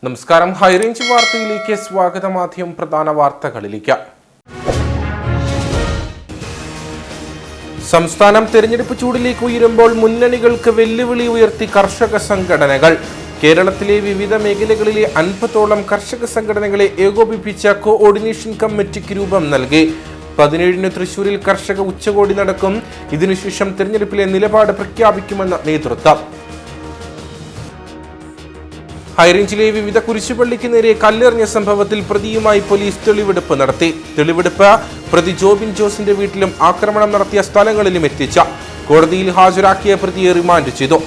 നമസ്കാരം, ഹൈറേഞ്ച് വാർത്തയിലേക്ക് സ്വാഗതം. ആദ്യം പ്രധാന വാർത്തകളിലേക്ക്. സംസ്ഥാനം തെരഞ്ഞെടുപ്പ് ചൂടിലേക്ക് ഉയരുമ്പോൾ മുന്നണികൾക്ക് വെല്ലുവിളി ഉയർത്തി കർഷക സംഘടനകൾ. കേരളത്തിലെ വിവിധ മേഖലകളിലെ 50ഓളം കർഷക സംഘടനകളെ ഏകോപിപ്പിച്ച കോഓർഡിനേഷൻ കമ്മിറ്റിക്ക് രൂപം നൽകി. 17-ന് തൃശൂരിൽ കർഷക ഉച്ചകോടി നടക്കും. ഇതിനുശേഷം തെരഞ്ഞെടുപ്പിലെ നിലപാട് പ്രഖ്യാപിക്കുമെന്ന നേതൃത്വം. ഹൈറേഞ്ചിലെ വിവിധ കുരിശുപള്ളിക്ക് നേരെ കല്ലെറിഞ്ഞ സംഭവത്തിൽ പ്രതിയുമായി പോലീസ് തെളിവെടുപ്പ് നടത്തി. തെളിവെടുപ്പ് പ്രതി ജോബിൻ ജോസിന്റെ വീട്ടിലും ആക്രമണം നടത്തിയ സ്ഥലങ്ങളിലും എത്തിച്ച കോടതിയിൽ ഹാജരാക്കിയ പ്രതിയെ റിമാൻഡ് ചെയ്തു.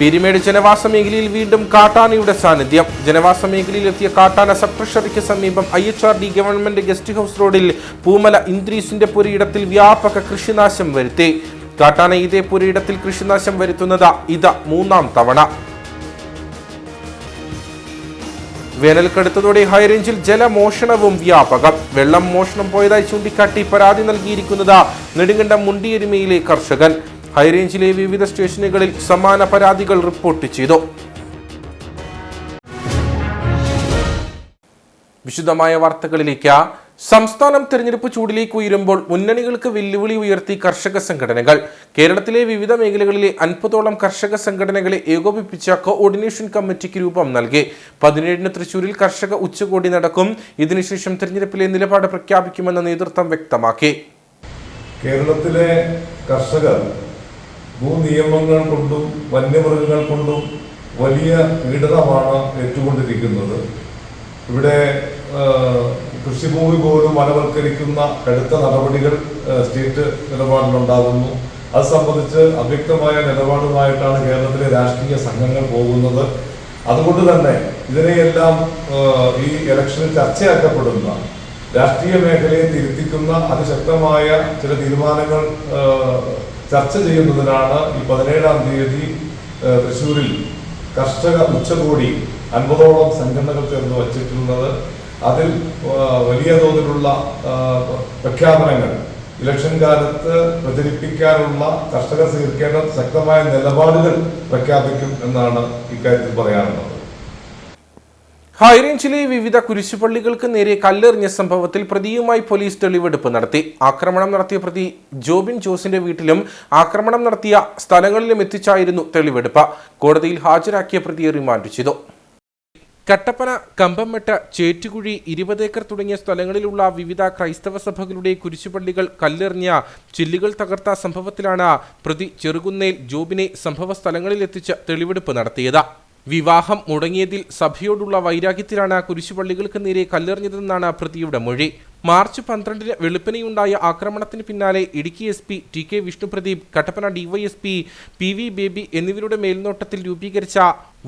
പീരുമേട് ജനവാസ മേഖലയിൽ വീണ്ടും കാട്ടാനയുടെ സാന്നിധ്യം. ജനവാസ മേഖലയിലെത്തിയ കാട്ടാന സബ് ട്രഷറിക്ക് സമീപം IHRD ഗവൺമെന്റ് ഗസ്റ്റ് ഹൌസ് റോഡിൽ പൂമല ഇന്ദ്രീസിന്റെ പുരയിടത്തിൽ വ്യാപക കൃഷിനാശം വരുത്തി. കാട്ടാന ഇതേ പുരയിടത്തിൽ കൃഷിനാശം വരുത്തുന്നത് ഇത് 3ാം തവണ. വേനൽക്കടുത്തതോടെ ഹൈറേഞ്ചിൽ ജലമോഷണവും വ്യാപകം. വെള്ളം മോഷണം പോയതായി ചൂണ്ടിക്കാട്ടി പരാതി നൽകിയിരിക്കുന്നത് നെടുങ്കണ്ടം മുണ്ടിയെരുമയിലെ കർഷകൻ. ഹൈറേഞ്ചിലെ വിവിധ സ്റ്റേഷനുകളിൽ സമാന പരാതികൾ റിപ്പോർട്ട് ചെയ്തു. വിശദമായ വാർത്തകളിലേക്ക്. സംസ്ഥാനം തെരഞ്ഞെടുപ്പ് ചൂടിലേക്ക് ഉയരുമ്പോൾ മുന്നണികൾക്ക് വെല്ലുവിളി ഉയർത്തി കർഷക സംഘടനകൾ. കേരളത്തിലെ വിവിധ മേഖലകളിലെ 50ഓളം കർഷക സംഘടനകളെ ഏകോപിപ്പിച്ച കോഓർഡിനേഷൻ കമ്മിറ്റിക്ക് രൂപം നൽകി. 17-ന് തൃശൂരിൽ കർഷക ഉച്ചകോടി നടക്കും. ഇതിനുശേഷം തെരഞ്ഞെടുപ്പിലെ നിലപാട് പ്രഖ്യാപിക്കുമെന്ന നേതൃത്വം വ്യക്തമാക്കി. കേരളത്തിലെ കർഷകർ ഭൂനിയമങ്ങൾ കൊണ്ടും വന്യമൃഗങ്ങൾ കൊണ്ടും വലിയ പീഡനമാണ് ഏറ്റുകൊണ്ടിരിക്കുന്നത്. ഇവിടെ കൃഷിഭൂമി പോലും വനവൽക്കരിക്കുന്ന കടുത്ത നടപടികൾ സ്റ്റേറ്റ് നിലപാടിലുണ്ടാകുന്നു. അത് സംബന്ധിച്ച് അവ്യക്തമായ നിലപാടുമായിട്ടാണ് കേരളത്തിലെ രാഷ്ട്രീയ സംഘങ്ങൾ പോകുന്നത്. അതുകൊണ്ട് തന്നെ ഇതിനെയെല്ലാം ഈ ഇലക്ഷനിൽ ചർച്ചയാക്കപ്പെടുന്ന രാഷ്ട്രീയ മേഖലയെ തിരുത്തിക്കുന്ന അതിശക്തമായ ചില തീരുമാനങ്ങൾ ചർച്ച ചെയ്യുന്നതിനാണ് ഈ 17-ാം തീയതി തൃശ്ശൂരിൽ കർഷക ഉച്ചകോടി 50ഓളം സംഘടനകൾ ചേർന്ന് വച്ചിട്ടുള്ളത്. അതിൽ വലിയ തോതിലുള്ള പ്രഖ്യാപനങ്ങൾ ഇലക്ഷൻ കാലത്ത് പ്രചരിപ്പിക്കാനുള്ള കർഷകർ സ്വീകരിക്കേണ്ട ശക്തമായ നിലപാടുകൾ പ്രഖ്യാപിക്കും എന്നാണ് ഇക്കാര്യത്തിൽ പറയാനുള്ളത്. ഹൈറേഞ്ചിലെ വിവിധ കുരിശുപള്ളികൾക്ക് നേരെ കല്ലെറിഞ്ഞ സംഭവത്തിൽ പ്രതിയുമായി പോലീസ് തെളിവെടുപ്പ് നടത്തി. ആക്രമണം നടത്തിയ പ്രതി ജോബിൻ ജോസിന്റെ വീട്ടിലും ആക്രമണം നടത്തിയ സ്ഥലങ്ങളിലും എത്തിച്ചായിരുന്നു തെളിവെടുപ്പ്. കോടതിയിൽ ഹാജരാക്കിയ പ്രതിയെ റിമാൻഡ് ചെയ്തു. കട്ടപ്പന, കമ്പംമെട്ട്, ചേറ്റുകുഴി, 20 ഏക്കർ തുടങ്ങിയ സ്ഥലങ്ങളിലുള്ള വിവിധ ക്രൈസ്തവ സഭകളുടെ കുരിശുപള്ളികൾ കല്ലെറിഞ്ഞ ചില്ലുകൾ തകർത്ത സംഭവത്തിലാണ് പ്രതി ചെറുകുന്നേൽ ജോബിനെ സംഭവ സ്ഥലങ്ങളിലെത്തിച്ച് തെളിവെടുപ്പ് നടത്തിയത്. വിവാഹം മുടങ്ങിയതിൽ സഭയോടുള്ള വൈരാഗ്യത്തിലാണ് കുരിശുപള്ളികൾക്ക് നേരെ കല്ലെറിഞ്ഞതെന്നാണ് പ്രതിയുടെ മൊഴി. മാർച്ച് 12-ന് വെളുപ്പിനെയുണ്ടായ ആക്രമണത്തിന് പിന്നാലെ Idukki SP TK Vishnu Pradeep, Kattappana DYSP PV baby എന്നിവരുടെ മേൽനോട്ടത്തിൽ രൂപീകരിച്ച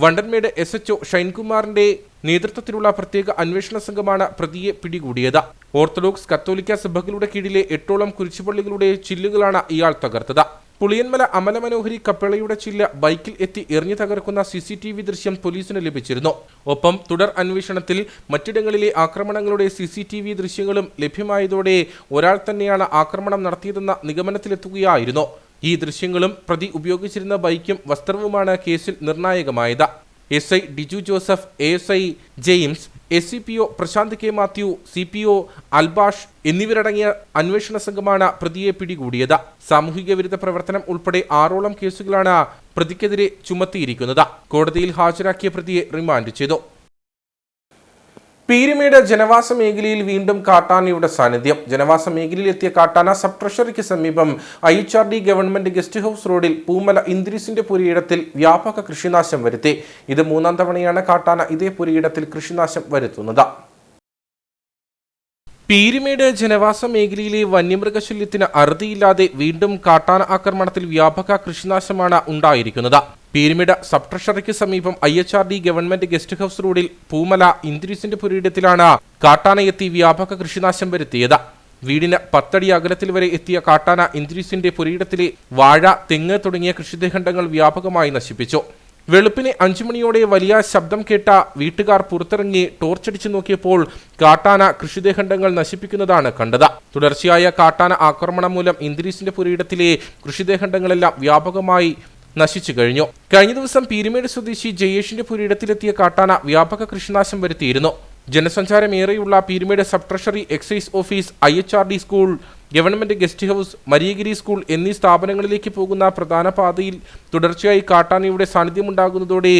വണ്ടൻമേട് SHO ഷൈൻകുമാറിന്റെ നേതൃത്വത്തിലുള്ള പ്രത്യേക അന്വേഷണ സംഘമാണ് പ്രതിയെ പിടികൂടിയത്. ഓർത്തഡോക്സ് കത്തോലിക്ക സഭകളുടെ കീഴിലെ 8ഓളം കുരിശുപള്ളികളുടെ ചില്ലുകളാണ് ഇയാൾ തകർത്തത്. പുളിയന്മല അമലമനോഹരി കപ്പിളയുടെ ചില്ല് ബൈക്കിൽ എത്തി എറിഞ്ഞു തകർക്കുന്ന CCTV ദൃശ്യം പോലീസിന് ലഭിച്ചിരുന്നു. ഒപ്പം തുടർ അന്വേഷണത്തിൽ മറ്റിടങ്ങളിലെ ആക്രമണങ്ങളുടെ CCTV ദൃശ്യങ്ങളും ലഭ്യമായതോടെ ഒരാൾ തന്നെയാണ് ആക്രമണം നടത്തിയതെന്ന നിഗമനത്തിലെത്തുകയായിരുന്നു. ഈ ദൃശ്യങ്ങളും പ്രതി ഉപയോഗിച്ചിരുന്ന ബൈക്കും വസ്ത്രവുമാണ് കേസിൽ നിർണായകമായത്. SI Diju Joseph, ASI James, SCPO Prashanth K Mathew, CPO Albash എന്നിവരടങ്ങിയ അന്വേഷണ സംഘമാണ് പ്രതിയെ പിടികൂടിയത്. സാമൂഹിക വിരുദ്ധ പ്രവർത്തനം ഉൾപ്പെടെ 6ഓളം കേസുകളാണ് പ്രതിക്കെതിരെ ചുമത്തിയിരിക്കുന്നത്. കോടതിയിൽ ഹാജരാക്കിയ പ്രതിയെ റിമാൻഡ് ചെയ്തു. പീരുമേട് ജനവാസ മേഖലയിൽ വീണ്ടും കാട്ടാനയുടെ സാന്നിധ്യം. ജനവാസ മേഖലയിലെത്തിയ കാട്ടാന സബ് ട്രഷറിക്ക് സമീപം IHRD ഗവൺമെന്റ് ഗസ്റ്റ് ഹൌസ് റോഡിൽ പൂമല ഇന്ദ്രീസിന്റെ പുരയിടത്തിൽ വ്യാപക കൃഷിനാശം വരുത്തി. ഇത് 3ാം തവണയാണ് കാട്ടാന ഇതേ പുരയിടത്തിൽ കൃഷിനാശം വരുത്തുന്നത്. പീരുമേട് ജനവാസ മേഖലയിലെ വന്യമൃഗശല്യത്തിന് അറുതിയില്ലാതെ വീണ്ടും കാട്ടാന ആക്രമണത്തിൽ വ്യാപക കൃഷിനാശമാണ് ഉണ്ടായിരിക്കുന്നത്. പീരുമേട് സബ് ട്രഷറിക്ക് സമീപം IHRD ഗവൺമെന്റ് ഗസ്റ്റ് ഹൌസ് റോഡിൽ പൂമല ഇന്ദ്രീസിന്റെ പുരയിടത്തിലാണ് കാട്ടാന എത്തി വ്യാപക കൃഷിനാശം വരുത്തിയത്. വീടിന് 10 അടി അകലത്തിൽ വരെ എത്തിയ കാട്ടാന ഇന്ദ്രീസിന്റെ പുരയിടത്തിലെ വാഴ, തെങ്ങ് തുടങ്ങിയ കൃഷിദേഹണ്ഡങ്ങൾ വ്യാപകമായി നശിപ്പിച്ചു. വെളുപ്പിന് 5 മണിയോടെ വലിയ ശബ്ദം കേട്ട വീട്ടുകാർ പുറത്തിറങ്ങി ടോർച്ചടിച്ചു നോക്കിയപ്പോൾ കാട്ടാന കൃഷിദേഹണ്ഡങ്ങൾ നശിപ്പിക്കുന്നതാണ് കണ്ടത്. തുടർച്ചയായ കാട്ടാന ആക്രമണം മൂലം ഇന്ദ്രീസിന്റെ പുരയിടത്തിലെ കൃഷിദേഹണ്ഡങ്ങളെല്ലാം വ്യാപകമായി നശിച്ചു കഴിഞ്ഞു. കഴിഞ്ഞ ദിവസം പീരുമേട് സ്വദേശി ജയേഷിന്റെ പുരയിടത്തിലെത്തിയ കാട്ടാന വ്യാപക കൃഷിനാശം വരുത്തിയിരുന്നു. ജനസഞ്ചാരമേറെയുള്ള Peermade sub treasury, excise office, IHRD school, government guest house, Mariagiri school എന്നീ സ്ഥാപനങ്ങളിലേക്ക് പോകുന്ന പ്രധാന പാതയിൽ തുടർച്ചയായി കാട്ടാനയുടെ സാന്നിധ്യമുണ്ടാകുന്നതോടെ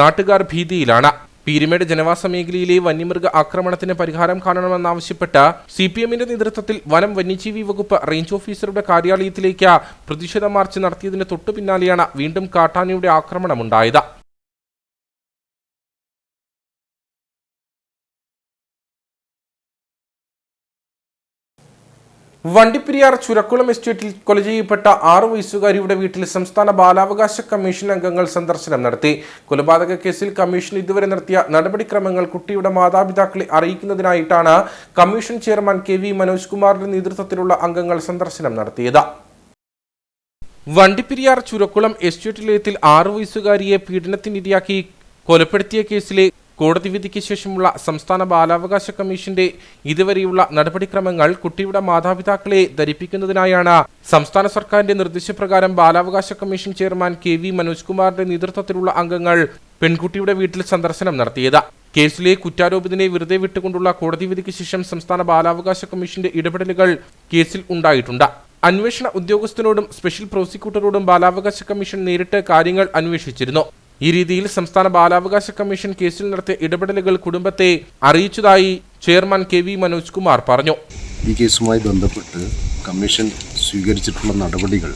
നാട്ടുകാർ ഭീതിയിലാണ്. പീരുമേട് ജനവാസ മേഖലയിലെ വന്യമൃഗ ആക്രമണത്തിന് പരിഹാരം കാണണമെന്നാവശ്യപ്പെട്ട് CPMന്റെ നേതൃത്വത്തിൽ വനം വന്യജീവി വകുപ്പ് റേഞ്ച് ഓഫീസറുടെ കാര്യാലയത്തിലേക്ക് പ്രതിഷേധ മാർച്ച് നടത്തിയതിന് തൊട്ടു പിന്നാലെയാണ് വീണ്ടും കാട്ടാനയുടെ ആക്രമണമുണ്ടായത്. വണ്ടിപ്പെരിയാർ ചുരക്കുളം എസ്റ്റേറ്റിൽ കൊല ചെയ്യപ്പെട്ട 6 വയസ്സുകാരിയുടെ വീട്ടിൽ സംസ്ഥാന ബാലാവകാശ കമ്മീഷൻ അംഗങ്ങൾ സന്ദർശനം നടത്തി. കൊലപാതക കേസിൽ കമ്മീഷൻ ഇതുവരെ നടത്തിയ നടപടിക്രമങ്ങൾ കുട്ടിയുടെ മാതാപിതാക്കളെ അറിയിക്കുന്നതിനായിട്ടാണ് കമ്മീഷൻ ചെയർമാൻ KV മനോജ് കുമാറിന്റെ നേതൃത്വത്തിലുള്ള അംഗങ്ങൾ സന്ദർശനം നടത്തിയത്. വണ്ടിപ്പെരിയാർ ചുരക്കുളം എസ്റ്റേറ്റിലേത്തിൽ 6 വയസ്സുകാരിയെ പീഡനത്തിനിരയാക്കി കൊലപ്പെടുത്തിയ കേസിലെ കോടതി വിധിക്ക് ശേഷമുള്ള സംസ്ഥാന ബാലാവകാശ കമ്മീഷന്റെ ഇതുവരെയുള്ള നടപടിക്രമങ്ങൾ കുട്ടിയുടെ മാതാപിതാക്കളെ ധരിപ്പിക്കുന്നതിനായാണ് സംസ്ഥാന സർക്കാരിന്റെ നിർദ്ദേശപ്രകാരം ബാലാവകാശ കമ്മീഷൻ ചെയർമാൻ KV മനോജ് കുമാറിന്റെ നേതൃത്വത്തിലുള്ള അംഗങ്ങൾ പെൺകുട്ടിയുടെ വീട്ടിൽ സന്ദർശനം നടത്തിയത്. കേസിലെ കുറ്റാരോപിതനെ വെറുതെ വിട്ടുകൊണ്ടുള്ള കോടതി വിധിക്ക് ശേഷം സംസ്ഥാന ബാലാവകാശ കമ്മീഷന്റെ ഇടപെടലുകൾ കേസിൽ ഉണ്ടായിട്ടുണ്ട്. അന്വേഷണ ഉദ്യോഗസ്ഥനോടും സ്പെഷ്യൽ പ്രോസിക്യൂട്ടറോടും ബാലാവകാശ കമ്മീഷൻ നേരിട്ട് കാര്യങ്ങൾ അന്വേഷിച്ചിരുന്നു. ഈ രീതിയിൽ സംസ്ഥാന ബാലാവകാശ കമ്മീഷൻ കേസിൽ നടത്തിയ ഇടപെടലുകൾ കുടുംബത്തെ അറിയിച്ചതായി ചെയർമാൻ KV മനോജ് കുമാർ പറഞ്ഞു. ഈ കേസുമായി ബന്ധപ്പെട്ട് കമ്മീഷൻ സ്വീകരിച്ചിട്ടുള്ള നടപടികൾ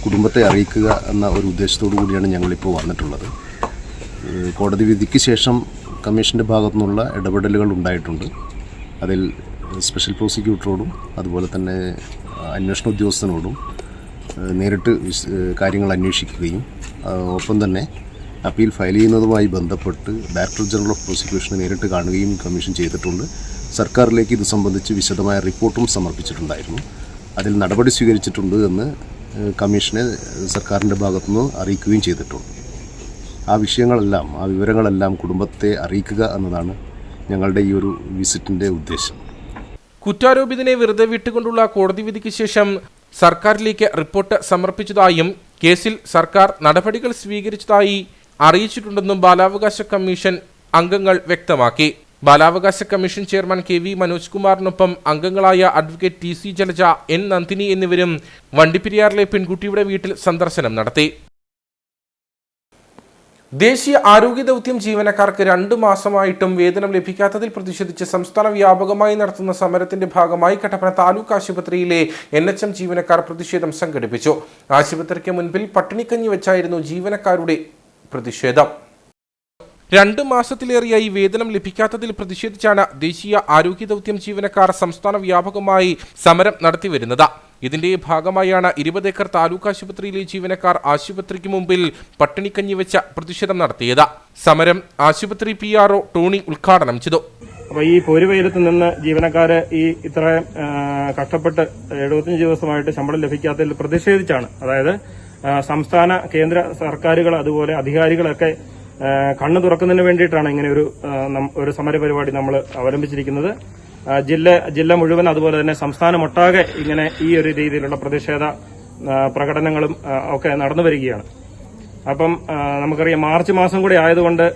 കുടുംബത്തെ അറിയിക്കുക എന്ന ഒരു ഉദ്ദേശത്തോടു കൂടിയാണ് ഞങ്ങളിപ്പോൾ വന്നിട്ടുള്ളത്. കോടതി വിധിക്ക് ശേഷം കമ്മീഷൻ്റെ ഭാഗത്തു നിന്നുള്ള ഇടപെടലുകൾ ഉണ്ടായിട്ടുണ്ട്. അതിൽ സ്പെഷ്യൽ പ്രോസിക്യൂട്ടറോടും അതുപോലെ തന്നെ അന്വേഷണ ഉദ്യോഗസ്ഥനോടും നേരിട്ട് കാര്യങ്ങൾ അന്വേഷിക്കുകയും ഒപ്പം തന്നെ അപ്പീൽ ഫയൽ ചെയ്യുന്നതുമായി ബന്ധപ്പെട്ട് ഡയറക്ടർ ജനറൽ ഓഫ് പ്രോസിക്യൂഷനെ നേരിട്ട് കാണുകയും കമ്മീഷൻ ചെയ്തിട്ടുണ്ട്. സർക്കാരിലേക്ക് ഇത് സംബന്ധിച്ച് വിശദമായ റിപ്പോർട്ടും സമർപ്പിച്ചിട്ടുണ്ടായിരുന്നു. അതിൽ നടപടി സ്വീകരിച്ചിട്ടുണ്ട് എന്ന് കമ്മീഷനെ സർക്കാരിൻ്റെ ഭാഗത്തുനിന്ന് അറിയിക്കുകയും ചെയ്തിട്ടുണ്ട്. ആ വിഷയങ്ങളെല്ലാം, ആ വിവരങ്ങളെല്ലാം കുടുംബത്തെ അറിയിക്കുക എന്നതാണ് ഞങ്ങളുടെ ഈ ഒരു വിസിറ്റിൻ്റെ ഉദ്ദേശം. കുറ്റാരോപിതനെ വെറുതെ വിട്ടുകൊണ്ടുള്ള കോടതി വിധിക്ക് ശേഷം സർക്കാരിലേക്ക് റിപ്പോർട്ട് സമർപ്പിച്ചതായും കേസിൽ സർക്കാർ നടപടികൾ സ്വീകരിച്ചതായി അറിയിച്ചിട്ടുണ്ടെന്നും ബാലാവകാശ കമ്മീഷൻ അംഗങ്ങൾ വ്യക്തമാക്കി. ബാലാവകാശ കമ്മീഷൻ ചെയർമാൻ KV മനോജ് കുമാറിനൊപ്പം അംഗങ്ങളായ advocate TC Jalaja, N Nandini എന്നിവരും വണ്ടിപ്പെരിയാറിലെ പെൺകുട്ടിയുടെ വീട്ടിൽ സന്ദർശനം നടത്തി. ദേശീയ ആരോഗ്യ ദൗത്യം ജീവനക്കാർക്ക് 2 മാസമായിട്ടും വേതനം ലഭിക്കാത്തതിൽ പ്രതിഷേധിച്ച് സംസ്ഥാന വ്യാപകമായി നടത്തുന്ന സമരത്തിന്റെ ഭാഗമായി കട്ടപ്പന താലൂക്ക് ആശുപത്രിയിലെ NHM ജീവനക്കാർ പ്രതിഷേധം സംഘടിപ്പിച്ചു. ആശുപത്രിക്ക് മുൻപിൽ പട്ടിണിക്കഞ്ഞി വെച്ചായിരുന്നു ജീവനക്കാരുടെ പ്രതിഷേധം. 2 മാസത്തിലേറെയായി വേതനം ലഭിക്കാത്തതിൽ പ്രതിഷേധിച്ചാണ് ദേശീയ ആരോഗ്യ ദൗത്യം ജീവനക്കാർ സംസ്ഥാന വ്യാപകമായി സമരം നടത്തിവരുന്നത്. ഇതിന്റെ ഭാഗമായാണ് 20 ഏക്കർ താലൂക്ക് ആശുപത്രിയിലെ ജീവനക്കാർ ആശുപത്രിക്ക് മുമ്പിൽ പട്ടിണിക്കഞ്ഞി വെച്ച പ്രതിഷേധം നടത്തിയത്. സമരം ആശുപത്രി PRO ടോണി ഉദ്ഘാടനം ചെയ്തു. അപ്പോൾ ഈ പോരുവെയിലത്ത് നിന്ന് ജീവനക്കാര് ഈ ഇത്രയും കഷ്ടപ്പെട്ട് 75 ദിവസമായിട്ട് ശമ്പളം ലഭിക്കാത്തതിൽ പ്രതിഷേധിച്ചാണ്, അതായത് സംസ്ഥാന കേന്ദ്ര സർക്കാരുകൾ അതുപോലെ അധികാരികളൊക്കെ കണ്ണു തുറക്കുന്നതിന് വേണ്ടിയിട്ടാണ് ഇങ്ങനെ ഒരു സമരപരിപാടി നമ്മൾ അവലംബിച്ചിരിക്കുന്നത്. ജില്ല മുഴുവൻ അതുപോലെ തന്നെ സംസ്ഥാനമൊട്ടാകെ ഇങ്ങനെ ഈ ഒരു രീതിയിലുള്ള പ്രതിഷേധ പ്രകടനങ്ങളും ഒക്കെ നടന്നു വരികയാണ്. അപ്പം നമുക്കറിയാം, മാർച്ച് മാസം കൂടി ആയതുകൊണ്ട്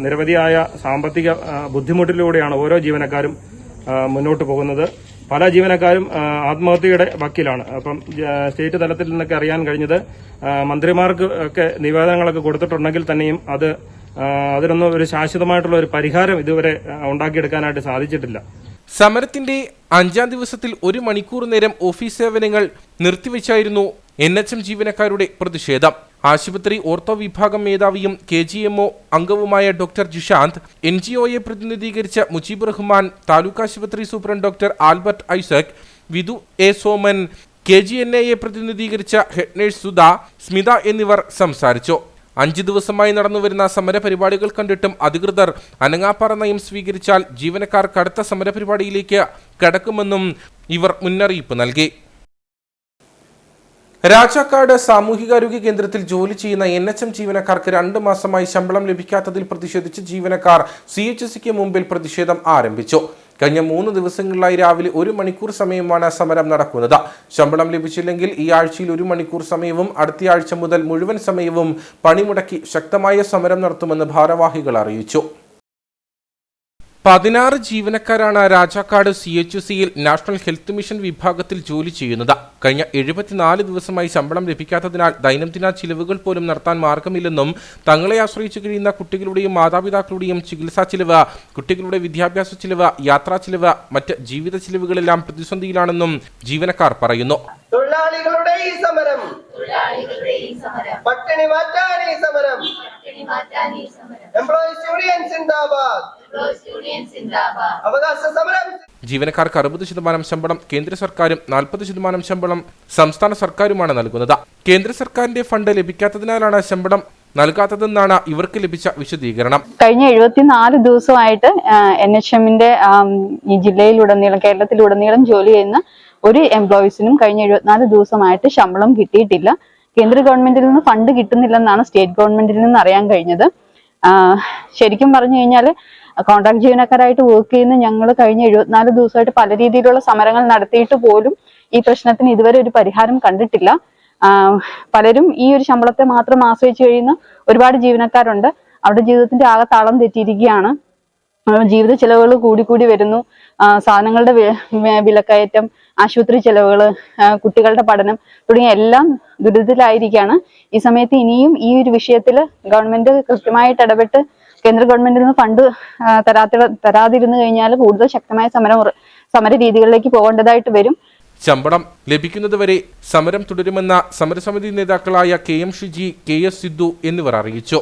നിരവധിയായ സാമ്പത്തിക ബുദ്ധിമുട്ടിലൂടെയാണ് ഓരോ ജീവനക്കാരും മുന്നോട്ട് പോകുന്നത്. പല ജീവനക്കാരും ആത്മഹത്യയുടെ വക്കിലാണ്. അപ്പം സ്റ്റേറ്റ് തലത്തിൽ നിന്നൊക്കെ അറിയാൻ കഴിഞ്ഞത് മന്ത്രിമാർക്ക് ഒക്കെ നിവേദനങ്ങളൊക്കെ കൊടുത്തിട്ടുണ്ടെങ്കിൽ തന്നെയും അതിനൊന്നും ഒരു ശാശ്വതമായിട്ടുള്ള ഒരു പരിഹാരം ഇതുവരെ ഉണ്ടാക്കിയെടുക്കാനായിട്ട് സാധിച്ചിട്ടില്ല. സമരത്തിന്റെ 5ാം ദിവസത്തിൽ 1 മണിക്കൂർ നേരം ഓഫീസ് സേവനങ്ങൾ നിർത്തിവെച്ചായിരുന്നു NHM ജീവനക്കാരുടെ പ്രതിഷേധം. ആശുപത്രി ഓർത്തോ വിഭാഗം മേധാവിയും KGMO അംഗവുമായ ഡോക്ടർ ജിഷാന്ത്, NGOയെ പ്രതിനിധീകരിച്ച മുജീബ് റഹ്മാൻ, താലൂക്ക് ആശുപത്രി superintendent doctor Albert Isaac, Vidhu A Soman, KGNAയെ പ്രതിനിധീകരിച്ച ഹെഡ് നഴ്സ് സുധ, സ്മിത എന്നിവർ സംസാരിച്ചു. 5 ദിവസമായി നടന്നുവരുന്ന സമരപരിപാടികൾ കണ്ടിട്ടും അധികൃതർ അനങ്ങാപ്പാറ നയം സ്വീകരിച്ചാൽ ജീവനക്കാർ കടുത്ത സമരപരിപാടിയിലേക്ക് കടക്കുമെന്നും ഇവർ മുന്നറിയിപ്പ് നൽകി. രാജാക്കാട് സാമൂഹികാരോഗ്യ കേന്ദ്രത്തിൽ ജോലി ചെയ്യുന്ന NHM ജീവനക്കാർക്ക് 2 മാസമായി ശമ്പളം ലഭിക്കാത്തതിൽ പ്രതിഷേധിച്ച് ജീവനക്കാർ CHSക്ക് മുമ്പിൽ പ്രതിഷേധം ആരംഭിച്ചു. കഴിഞ്ഞ 3 ദിവസങ്ങളിലായി രാവിലെ 1 മണിക്കൂർ സമയമാണ് സമരം നടക്കുന്നത്. ശമ്പളം ലഭിച്ചില്ലെങ്കിൽ ഈ ആഴ്ചയിൽ 1 മണിക്കൂർ സമയവും അടുത്ത ആഴ്ച മുതൽ മുഴുവൻ സമയവും പണിമുടക്കി ശക്തമായ സമരം നടത്തുമെന്ന് ഭാരവാഹികൾ അറിയിച്ചു. 16 ജീവനക്കാരാണ് രാജാക്കാട് CHCയിൽ നാഷണൽ ഹെൽത്ത് മിഷൻ വിഭാഗത്തിൽ ജോലി ചെയ്യുന്നത്. കഴിഞ്ഞ 74 ദിവസമായി ശമ്പളം ലഭിക്കാത്തതിനാൽ ദൈനംദിന ചിലവുകൾ പോലും നടത്താൻ മാർഗമില്ലെന്നും തങ്ങളെ ആശ്രയിച്ചു കഴിയുന്ന കുട്ടികളുടെയും മാതാപിതാക്കളുടെയും ചികിത്സാ ചിലവ്, കുട്ടികളുടെ വിദ്യാഭ്യാസ ചിലവ്, യാത്രാ ചിലവ്, മറ്റ് ജീവിത ചിലവുകളെല്ലാം പ്രതിസന്ധിയിലാണെന്നും ജീവനക്കാർ പറയുന്നു. തൊഴിലാളികളുടെ ഈ സമരം പട്ടിണി മാറ്റാൻ ഈ സമരം എംപ്ലോയീസ് യൂണിയൻ സിന്ദാബാദ് അവകാശ സമരം. ജീവനക്കാർക്ക് 60% ശമ്പളം കേന്ദ്ര സർക്കാരും 40% ശമ്പളം സംസ്ഥാന സർക്കാരുമാണ് നൽകുന്നത്. കേന്ദ്ര സർക്കാരിന്റെ ഫണ്ട് ലഭിക്കാത്തതിനാലാണ് ശമ്പളം നൽകാത്തതെന്നാണ് ഇവർക്ക് ലഭിച്ച വിശദീകരണം. കഴിഞ്ഞ 74 ദിവസമായിട്ട് NHMന്റെ ഈ ജില്ലയിലുടനീളം കേരളത്തിലുടനീളം ജോലി ചെയ്യുന്ന ഒരു എംപ്ലോയീസിനും കഴിഞ്ഞ 74 ദിവസമായിട്ട് ശമ്പളം കിട്ടിയിട്ടില്ല. കേന്ദ്ര ഗവൺമെന്റിൽ നിന്ന് ഫണ്ട് കിട്ടുന്നില്ലെന്നാണ് സ്റ്റേറ്റ് ഗവൺമെന്റിൽ നിന്ന് അറിയാൻ കഴിഞ്ഞത്. ശരിക്കും പറഞ്ഞു കഴിഞ്ഞാൽ കോൺട്രാക്ട് ജീവനക്കാരായിട്ട് വർക്ക് ചെയ്യുന്ന ഞങ്ങൾ കഴിഞ്ഞ 74 ദിവസമായിട്ട് പല രീതിയിലുള്ള സമരങ്ങൾ നടത്തിയിട്ട് പോലും ഈ പ്രശ്നത്തിന് ഇതുവരെ ഒരു പരിഹാരം കണ്ടിട്ടില്ല. പലരും ഈ ഒരു ശമ്പളത്തെ മാത്രം ആശ്രയിച്ചു കഴിയുന്ന ഒരുപാട് ജീവനക്കാരുണ്ട്. അവരുടെ ജീവിതത്തിന്റെ ആകെ താളം തെറ്റിയിരിക്കുകയാണ്. ജീവിത ചെലവുകൾ കൂടി വരുന്നു. സാധനങ്ങളുടെ വിലക്കയറ്റം, ആശുപത്രി ചെലവുകൾ, കുട്ടികളുടെ പഠനം തുടങ്ങിയ എല്ലാം ദുരിതത്തിലായിരിക്കുകയാണ്. ഈ സമയത്ത് ഇനിയും ഈ ഒരു വിഷയത്തിൽ ഗവൺമെന്റ് കൃത്യമായിട്ട് ഇടപെട്ട് കേന്ദ്ര ഗവൺമെന്റിൽ നിന്ന് ഫണ്ട് തരാതിരുന്നു കഴിഞ്ഞാൽ കൂടുതൽ ശക്തമായ സമര രീതികളിലേക്ക് പോകേണ്ടതായിട്ട് വരും. ശമ്പളം ലഭിക്കുന്നതുവരെ സമരം തുടരുമെന്ന സമരസമിതി നേതാക്കളായ KM ഷിജി, KS സിദ്ധു എന്നിവർ അറിയിച്ചു.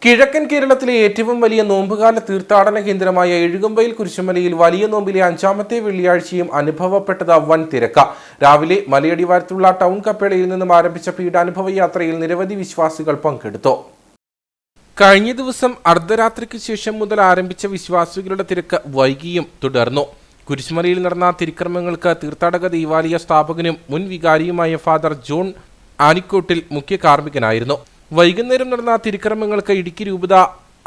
കിഴക്കൻ കേരളത്തിലെ ഏറ്റവും വലിയ നോമ്പുകാല തീർത്ഥാടന കേന്ദ്രമായ എഴുകുമ്പയിൽ കുരിശുമലയിൽ വലിയ നോമ്പിലെ 5ാമത്തെ വെള്ളിയാഴ്ചയും അനുഭവപ്പെട്ടത് വൻ തിരക്ക്. രാവിലെ മലയടിവാരത്തുള്ള ടൗൺ കപ്പേളയിൽ നിന്നും ആരംഭിച്ച പീഠാനുഭവ യാത്രയിൽ നിരവധി വിശ്വാസികൾ പങ്കെടുത്തു. കഴിഞ്ഞ ദിവസം അർദ്ധരാത്രിക്ക് ശേഷം മുതൽ ആരംഭിച്ച വിശ്വാസികളുടെ തിരക്ക് വൈകിയും തുടർന്നു. കുരിശുമലയിൽ നടന്ന തിരുക്കർമ്മങ്ങൾക്ക് തീർത്ഥാടക ദേവാലയ സ്ഥാപകനും മുൻ വികാരിയുമായ ഫാദർ ജോൺ ആനിക്കോട്ടിൽ മുഖ്യ കാർമ്മികനായിരുന്നു. വൈകുന്നേരം നടന്ന തിരുക്കർമ്മങ്ങൾക്ക് ഇടുക്കി രൂപത